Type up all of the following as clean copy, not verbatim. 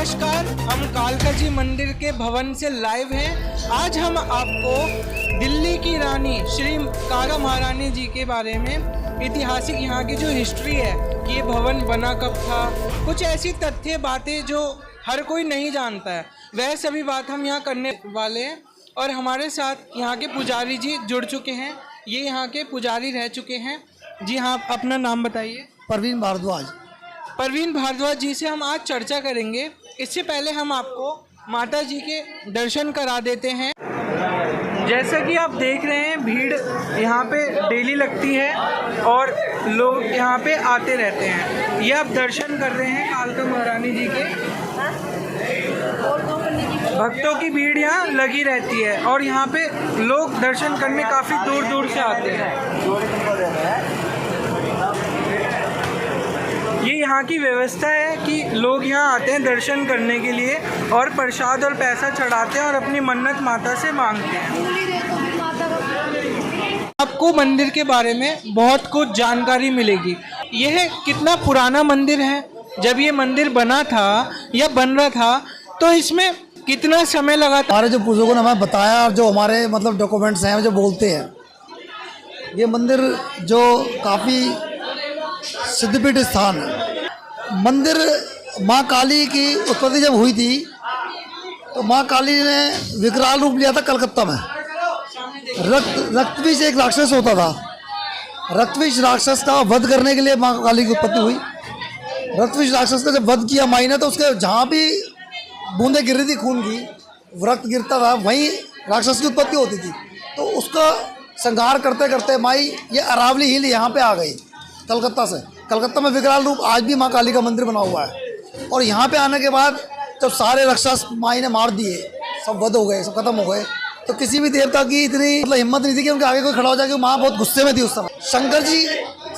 नमस्कार, हम कालका जी मंदिर के भवन से लाइव हैं। आज हम आपको दिल्ली की रानी श्री कागा महारानी जी के बारे में ऐतिहासिक यहाँ की जो हिस्ट्री है कि ये भवन बना कब था, कुछ ऐसी तथ्य बातें जो हर कोई नहीं जानता है, वह सभी बात हम यहाँ करने वाले हैं। और हमारे साथ यहाँ के पुजारी जी जुड़ चुके हैं, ये यहाँ के पुजारी रह चुके हैं। जी हाँ, आप अपना नाम बताइए। परवीन भारद्वाज। परवीन भारद्वाज जी से हम आज चर्चा करेंगे। इससे पहले हम आपको माता जी के दर्शन करा देते हैं। जैसा कि आप देख रहे हैं, भीड़ यहाँ पे डेली लगती है और लोग यहाँ पे आते रहते हैं। ये आप दर्शन कर रहे हैं कालका महारानी जी के। भक्तों की भीड़ यहाँ लगी रहती है और यहाँ पे लोग दर्शन करने काफ़ी दूर दूर से आते हैं। ये यहाँ की व्यवस्था है कि लोग यहाँ आते हैं दर्शन करने के लिए और प्रसाद और पैसा चढ़ाते हैं और अपनी मन्नत माता से मांगते हैं। आपको मंदिर के बारे में बहुत कुछ जानकारी मिलेगी। यह कितना पुराना मंदिर है, जब ये मंदिर बना था या बन रहा था तो इसमें कितना समय लगा था। हमारे जो पूर्वजों ने हमें बताया और जो हमारे मतलब डॉक्यूमेंट्स हैं जो बोलते हैं, ये मंदिर जो काफ़ी सिद्धपीठ स्थान है। मंदिर माँ काली की उत्पत्ति जब हुई थी तो माँ काली ने विकराल रूप लिया था कलकत्ता में। रक्तविष एक राक्षस होता था। रक्तविष राक्षस का वध करने के लिए माँ काली की उत्पत्ति हुई। रक्तविष राक्षस का जब वध किया माई ने, तो उसके जहाँ भी बूंदे गिर रही थी खून की, रक्त गिरता था, वहीं राक्षस की उत्पत्ति होती थी। तो उसका संहार करते करते माई ये अरावली हिल यहाँ पे आ गई कलकत्ता से। कलकत्ता में विकराल रूप आज भी माँ काली का मंदिर बना हुआ है। और यहाँ पे आने के बाद जब सारे राक्षस माई ने मार दिए, सब वध हो गए, सब खत्म हो गए, तो किसी भी देवता की इतनी मतलब हिम्मत नहीं थी कि उनके आगे कोई खड़ा हो जाए, कि माँ बहुत गुस्से में थी उस समय। शंकर जी,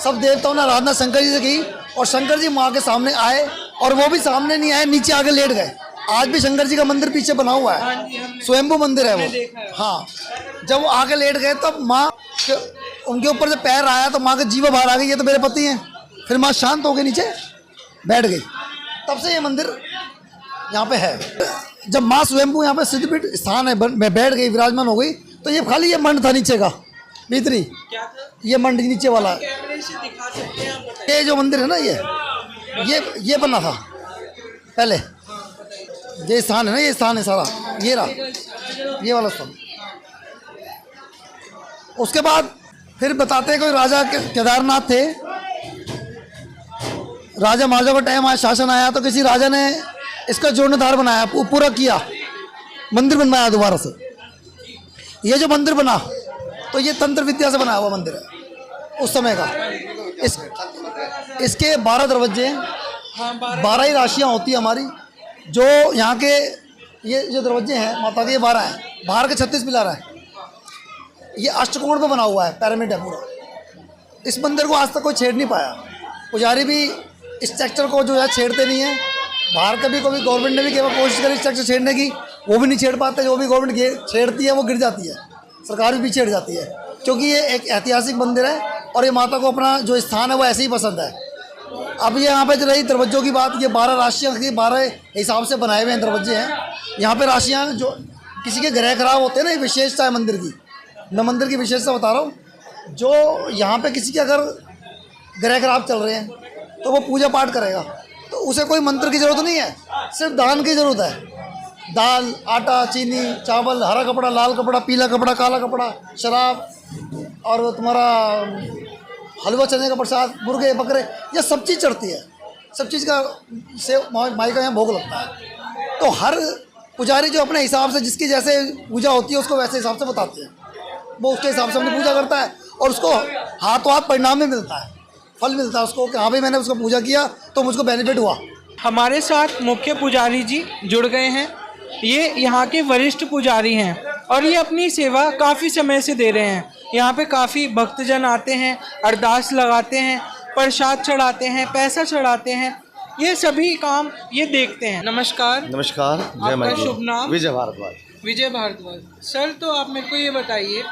सब देवताओं ने आराधना शंकर जी से की और शंकर जी माँ के सामने आए, और वो भी सामने नहीं आए, नीचे आके लेट गए। आज भी शंकर जी का मंदिर पीछे बना हुआ है, स्वयंभू मंदिर है वो। हाँ, जब वो आके लेट गए तब माँ उनके ऊपर जब पैर आया तो माँ के जीवा बाहर आ गई, ये तो मेरे पति हैं। फिर माँ शांत होकर नीचे बैठ गई। तब से ये मंदिर यहाँ पे है। जब माँ स्वयंभू यहाँ पे सिद्धपीठ स्थान है में बैठ गई, विराजमान हो गई, तो ये खाली ये मंड था नीचे का, भीतरी ये मंड नीचे वाला। ये जो मंदिर है ना, ये बना था पहले। ये स्थान है ना, ये स्थान है सारा, ये रहा ये वाला स्थान। उसके बाद फिर बताते हैं कोई राजा केदारनाथ थे, राजा महाराजा का टाइम आया, शासन आया, तो किसी राजा ने इसका जीर्णोद्धार बनाया, पूरा किया, मंदिर बनवाया दोबारा से। ये जो मंदिर बना तो ये तंत्र विद्या से बनाया हुआ मंदिर है उस समय का। इसके 12 दरवाजे हैं, 12 ही राशियाँ होती है हमारी। जो यहाँ के ये जो दरवाजे हैं माता के, ये 12 हैं। बाहर के 36 पिलर हैं। ये अष्टकोण पे बना हुआ है, पिरामिड है पूरा। इस मंदिर को आज तक कोई छेड़ नहीं पाया। पुजारी भी इस स्ट्रक्चर को जो है छेड़ते नहीं है। बाहर का भी कभी गवर्नमेंट ने भी केवल कोशिश करी स्ट्रक्चर छेड़ने की, वो भी नहीं छेड़ पाते। जो भी गवर्नमेंट छेड़ती है वो गिर जाती है, सरकार भी पीछे हट जाती है, क्योंकि ये एक ऐतिहासिक मंदिर है और ये माता को अपना जो स्थान है वो ऐसे ही पसंद है। अब ये यहाँ पे जो रही दरवाजों की बात, ये 12 राशियाँ की 12 हिसाब से बनाए हुए हैं दरवाजे हैं। यहाँ पे राशियाँ जो किसी के ग्रह खराब होते हैं ना, ये विशेषता है मंदिर की। मैं मंदिर की विशेषता बता रहा हूँ। जो यहाँ पे किसी के अगर ग्रह खराब चल रहे हैं तो वो पूजा पाठ करेगा, तो उसे कोई मंत्र की ज़रूरत नहीं है, सिर्फ दान की ज़रूरत है। दाल, आटा, चीनी, चावल, हरा कपड़ा, लाल कपड़ा, पीला कपड़ा, काला कपड़ा, शराब और तुम्हारा हलवा, चने का प्रसाद, मुर्गे, बकरे, ये सब चीज़ चढ़ती है। सब चीज़ का से माई का यहाँ भोग लगता है। तो हर पुजारी जो अपने हिसाब से जिसकी जैसे पूजा होती है उसको वैसे हिसाब से बताते हैं, वो उसके हिसाब से अपनी पूजा करता है और उसको हाथों हाथ परिणाम में मिलता है, फल मिलता है उसको कि हाँ भाई मैंने उसको पूजा किया तो मुझको बेनिफिट हुआ। हमारे साथ मुख्य पुजारी जी जुड़ गए हैं। ये यहाँ के वरिष्ठ पुजारी हैं और ये अपनी सेवा काफ़ी समय से दे रहे हैं। यहाँ पे काफ़ी भक्तजन आते हैं, अरदास लगाते हैं, प्रसाद चढ़ाते हैं, पैसा चढ़ाते हैं, ये सभी काम ये देखते हैं। नमस्कार। नमस्कार। आपका शुभ नाम? विजय भारद्वाज। विजय भारद्वाज। सर, तो आप मेरे को ये बताइए,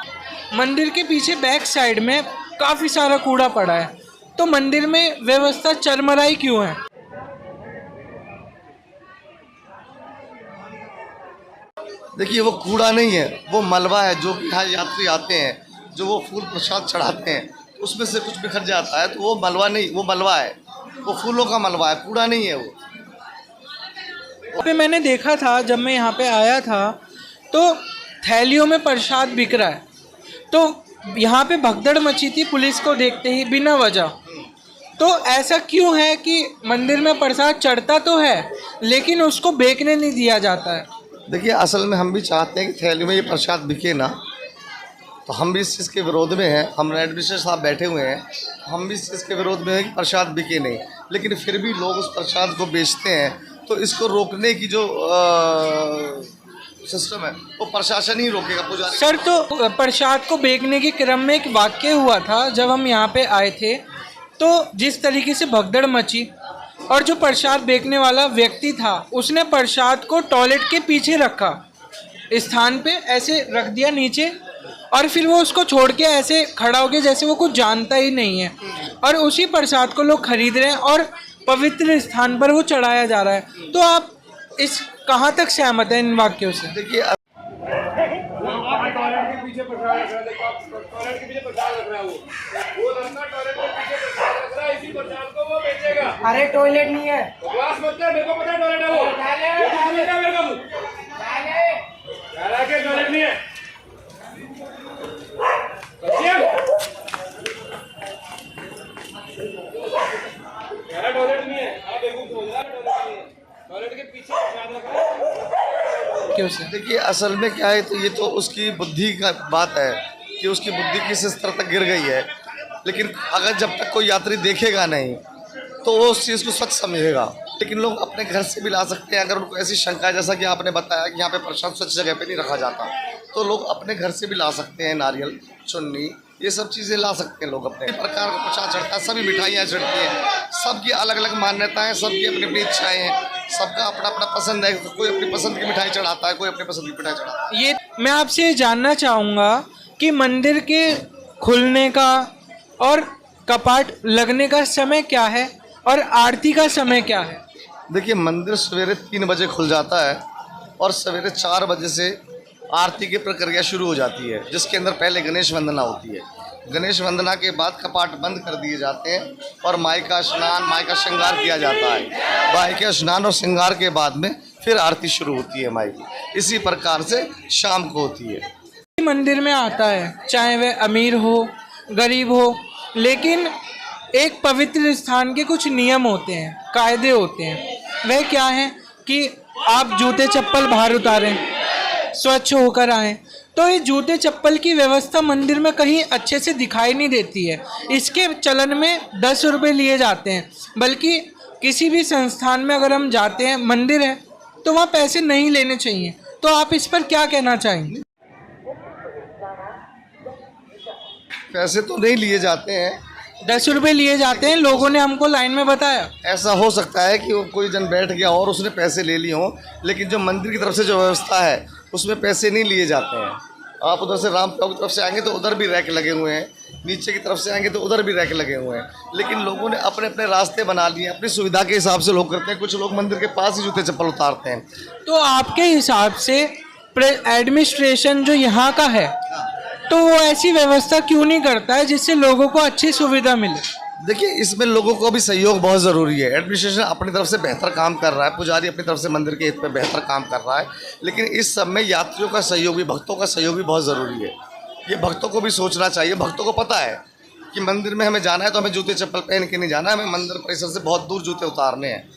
मंदिर के पीछे बैक साइड में काफ़ी सारा कूड़ा पड़ा है, तो मंदिर में व्यवस्था चरमराई क्यों है? देखिए वो कूड़ा नहीं है, वो मलबा है। जो कि यहाँ यात्री आते हैं, जो वो फूल प्रसाद चढ़ाते हैं, उसमें से कुछ बिखर जाता है, तो वो मलबा नहीं, वो मलबा है, वो फूलों का मलबा है, कूड़ा नहीं है वो। पे मैंने देखा था जब मैं यहाँ पे आया था तो थैलियों में प्रसाद बिक रहा है, तो यहाँ पे भगदड़ मची थी पुलिस को देखते ही बिना वजह। तो ऐसा क्यों है कि मंदिर में प्रसाद चढ़ता तो है लेकिन उसको बेचने नहीं दिया जाता है? देखिए असल में हम भी चाहते हैं कि थैली में ये प्रसाद बिके ना, तो हम भी इस चीज़ के विरोध में हैं। हम एडमिनिस्ट्रेटर साहब बैठे हुए हैं, हम भी इस चीज़ के विरोध में हैं कि प्रसाद बिके नहीं, लेकिन फिर भी लोग उस प्रसाद को बेचते हैं। तो इसको रोकने की जो सिस्टम है वो प्रशासन ही रोकेगा, पुजारी। सर तो प्रसाद को बेचने के क्रम में एक वाक्य हुआ था जब हम यहाँ पे आए थे, तो जिस तरीके से भगदड़ मची और जो प्रसाद बेचने वाला व्यक्ति था उसने प्रसाद को टॉयलेट के पीछे रखा स्थान पे, ऐसे रख दिया नीचे, और फिर वो उसको छोड़ के ऐसे खड़ा हो गया जैसे वो कुछ जानता ही नहीं है, और उसी प्रसाद को लोग खरीद रहे हैं और पवित्र स्थान पर वो चढ़ाया जा रहा है। तो आप इस कहाँ तक सहमत हैं इन वाक्यों से? देखिए टॉयलेट के पीछे प्रसाद रख रहा है, टॉयलेट के पीछे प्रसाद रख रहा है, वो लड़का टॉयलेट के पीछे प्रसाद रख रहा है, इसी प्रसाद को वो बेचेगा। अरे टॉयलेट नहीं है, बकवास मत कर, मेरे को पता है टॉयलेट है वो। मेरे को के टॉयलेट नहीं है। टॉयलेट नहीं है, आप बेवकूफ समझ रहा है, टॉयलेट नहीं है, टॉयलेट के पीछे प्रसाद रख रहा है। क्यों से? देखिए असल में क्या है, तो ये तो उसकी बुद्धि का बात है कि उसकी बुद्धि किस स्तर तक गिर गई है। लेकिन अगर जब तक कोई यात्री देखेगा नहीं तो वो उस चीज़ को सच समझेगा। लेकिन लोग अपने घर से भी ला सकते हैं, अगर उनको ऐसी शंका है, जैसा कि आपने बताया कि यहाँ पे प्रसाद स्वच्छ जगह पे नहीं रखा जाता, तो लोग अपने घर से भी ला सकते हैं। नारियल, चुन्नी, ये सब चीज़ें ला सकते हैं लोग अपने। प्रकार का प्रसाद चढ़ता है, सभी मिठाइयाँ चढ़ती हैं, सबकी अलग अलग मान्यताएँ, सबकी अपनी अपनी इच्छाएँ हैं, सबका अपना अपना पसंद है। कोई अपनी पसंद की मिठाई चढ़ाता है, कोई अपनी पसंद की मिठाई चढ़ाता है। ये मैं आपसे जानना चाहूँगा कि मंदिर के खुलने का और कपाट लगने का समय क्या है और आरती का समय क्या है? देखिए मंदिर सवेरे 3 बजे खुल जाता है और सवेरे 4 बजे से आरती की प्रक्रिया शुरू हो जाती है, जिसके अंदर पहले गणेश वंदना होती है। गणेश वंदना के बाद कपाट बंद कर दिए जाते हैं और माई का स्नान, माई का श्रृंगार किया जाता है। माई के स्नान और श्रृंगार के बाद में फिर आरती शुरू होती है माई की। इसी प्रकार से शाम को होती है। मंदिर में आता है चाहे वह अमीर हो गरीब हो, लेकिन एक पवित्र स्थान के कुछ नियम होते हैं, कायदे होते हैं। वह क्या है कि आप जूते चप्पल बाहर उतारें, स्वच्छ होकर आएं। तो ये जूते चप्पल की व्यवस्था मंदिर में कहीं अच्छे से दिखाई नहीं देती है। इसके चलन में 10 रुपये लिए जाते हैं, बल्कि किसी भी संस्थान में अगर हम जाते हैं, मंदिर है, तो वहाँ पैसे नहीं लेने चाहिए। तो आप इस पर क्या कहना चाहेंगे? पैसे तो नहीं लिए जाते हैं, 10 रुपये लिए जाते हैं, लोगों ने हमको लाइन में बताया। ऐसा हो सकता है कि वो कोई जन बैठ गया और उसने पैसे ले लिए हों, लेकिन जो मंदिर की तरफ से जो व्यवस्था है उसमें पैसे नहीं लिए जाते हैं। आप उधर से रामपुरा की तरफ से आएंगे तो उधर भी रैक लगे हुए हैं, नीचे की तरफ से आएंगे तो उधर भी रैक लगे हुए हैं। लेकिन लोगों ने अपने अपने रास्ते बना लिए, अपनी सुविधा के हिसाब से लोग करते हैं। कुछ लोग मंदिर के पास ही जूते चप्पल उतारते हैं। तो आपके हिसाब से एडमिनिस्ट्रेशन जो यहाँ का है, तो वो ऐसी व्यवस्था क्यों नहीं करता है जिससे लोगों को अच्छी सुविधा मिले? देखिए इसमें लोगों को भी सहयोग बहुत ज़रूरी है। एडमिनिस्ट्रेशन अपनी तरफ से बेहतर काम कर रहा है, पुजारी अपनी तरफ से मंदिर के हित में बेहतर काम कर रहा है, लेकिन इस सब में यात्रियों का सहयोग भी, भक्तों का सहयोग भी बहुत ज़रूरी है। ये भक्तों को भी सोचना चाहिए। भक्तों को पता है कि मंदिर में हमें जाना है तो हमें जूते चप्पल पहन के नहीं जाना है, हमें मंदिर परिसर से बहुत दूर जूते उतारने हैं।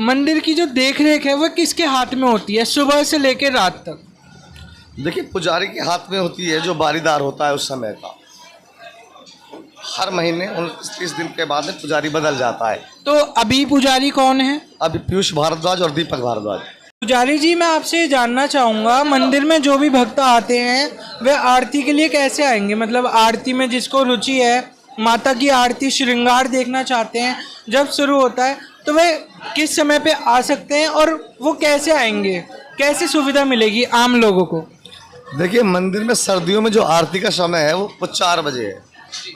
मंदिर की जो देख रेख है वह किसके हाथ में होती है सुबह से लेकर रात तक? देखिए पुजारी के हाथ में होती है, जो बारीदार होता है उस समय का। हर महीने 29-30 दिन के बाद में पुजारी बदल जाता है। तो अभी पुजारी कौन है? अभी पीयूष भारद्वाज और दीपक भारद्वाज। पुजारी जी, मैं आपसे जानना चाहूँगा, मंदिर में जो भी भक्त आते हैं वे आरती के लिए कैसे आएंगे? मतलब आरती में जिसको रुचि है, माता की आरती श्रृंगार देखना चाहते हैं, जब शुरू होता है तो वे किस समय पे आ सकते हैं और वो कैसे आएंगे? कैसे सुविधा मिलेगी आम लोगों को? देखिए मंदिर में सर्दियों में जो आरती का समय है वो 4 बजे है।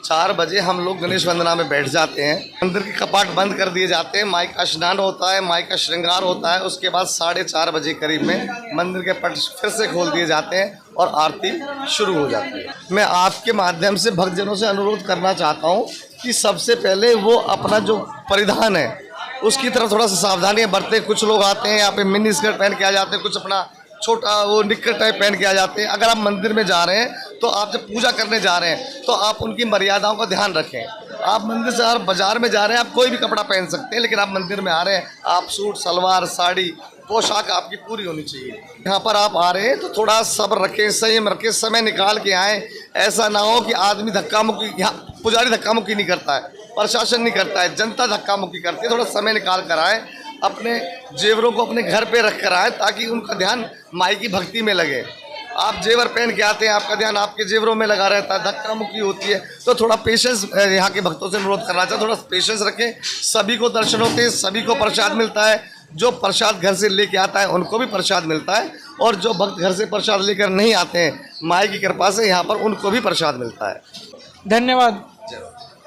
4 बजे हम लोग गणेश वंदना में बैठ जाते हैं। मंदिर के कपाट बंद कर दिए जाते हैं, माई का स्नान होता है, माई का श्रृंगार होता है। उसके बाद 4:30 बजे करीब में मंदिर के पट फिर से खोल दिए जाते हैं और आरती शुरू हो जाती है। मैं आपके माध्यम से भक्तजनों से अनुरोध करना चाहता हूँ कि सबसे पहले वो अपना जो परिधान है उसकी तरफ थोड़ा सा सावधानी बरतें। कुछ लोग आते हैं यहाँ पे मिनी स्कर्ट पहन के आ जाते हैं, कुछ अपना छोटा वो निक्कर टाइप पहन के आ जाते हैं। अगर आप मंदिर में जा रहे हैं तो आप जब पूजा करने जा रहे हैं तो आप उनकी मर्यादाओं का ध्यान रखें। आप मंदिर से बाजार में जा रहे हैं, आप कोई भी कपड़ा पहन सकते हैं, लेकिन आप मंदिर में आ रहे हैं, आप सूट सलवार साड़ी पोशाक आपकी पूरी होनी चाहिए। यहाँ पर आप आ रहे हैं तो थोड़ा सब्र रखें, संयम रखें, समय निकाल के आएँ। ऐसा ना हो कि आदमी धक्का मुक्की, यहाँ पुजारी धक्का मुक्की नहीं करता है, प्रशासन नहीं करता है, जनता धक्का मुक्की करती है। थोड़ा समय निकाल कर आए, अपने जेवरों को अपने घर पे रख कर आए ताकि उनका ध्यान माई की भक्ति में लगे। आप जेवर पहन के आते हैं, आपका ध्यान आपके जेवरों में लगा रहता है, धक्का मुक्की होती है, तो थोड़ा पेशेंस यहाँ के भक्तों से अनुरोध करना चाहता हूँ, थोड़ा पेशेंस रखें। सभी को दर्शन होते हैं, सभी को प्रसाद मिलता है। जो प्रसाद घर से लेके आता है उनको भी प्रसाद मिलता है, और जो भक्त घर से प्रसाद लेकर नहीं आते हैं माई की कृपा से यहाँ पर उनको भी प्रसाद मिलता है। धन्यवाद।